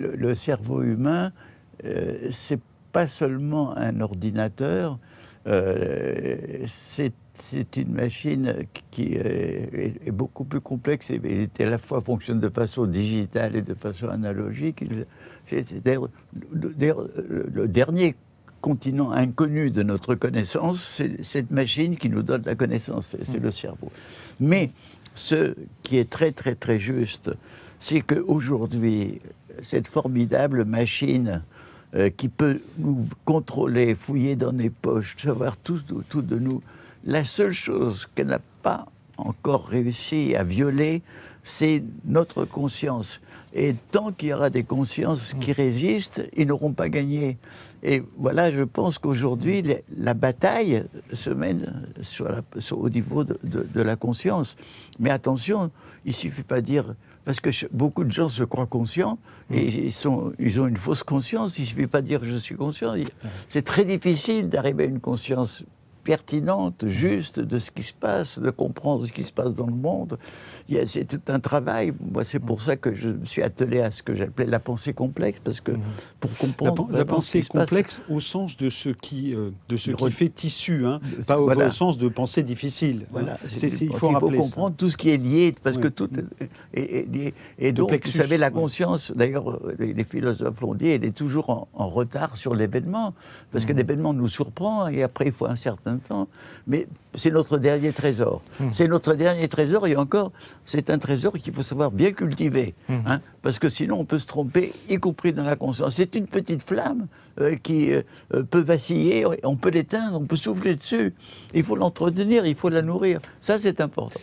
Le cerveau humain, c'est pas seulement un ordinateur, c'est une machine qui est beaucoup plus complexe et à la fois fonctionne de façon digitale et de façon analogique. C'est d'ailleurs le dernier continent inconnu de notre connaissance, c'est cette machine qui nous donne la connaissance, c'est le cerveau. Mais ce qui est très très très juste, c'est qu'aujourd'hui, cette formidable machine qui peut nous contrôler, fouiller dans les poches, savoir tout de nous, la seule chose qu'elle n'a pas encore réussi à violer, c'est notre conscience. Et tant qu'il y aura des consciences qui résistent, ils n'auront pas gagné. Et voilà, je pense qu'aujourd'hui, la bataille se mène au niveau de la conscience. Mais attention, il ne suffit pas de dire... Parce que beaucoup de gens se croient conscients et ils ont une fausse conscience. Il ne suffit pas de dire « je suis conscient ». C'est très difficile d'arriver à une conscience pertinente, juste de ce qui se passe, de comprendre ce qui se passe dans le monde. C'est tout un travail. Moi, c'est pour ça que je me suis attelé à ce que j'appelais la pensée complexe, parce que pour comprendre la pensée complexe au sens de ce qui fait tissu, hein, pas au sens de pensée difficile. Voilà. Il faut comprendre tout ce qui est lié, parce que tout est lié. Et donc, vous savez, la conscience, d'ailleurs, les philosophes l'ont dit, elle est toujours en retard sur l'événement, parce que l'événement nous surprend et après, il faut un certain temps, mais c'est notre dernier trésor. C'est notre dernier trésor, et encore, c'est un trésor qu'il faut savoir bien cultiver, hein, parce que sinon on peut se tromper, y compris dans la conscience. C'est une petite flamme qui peut vaciller, on peut l'éteindre, on peut souffler dessus. Il faut l'entretenir, il faut la nourrir. Ça, c'est important.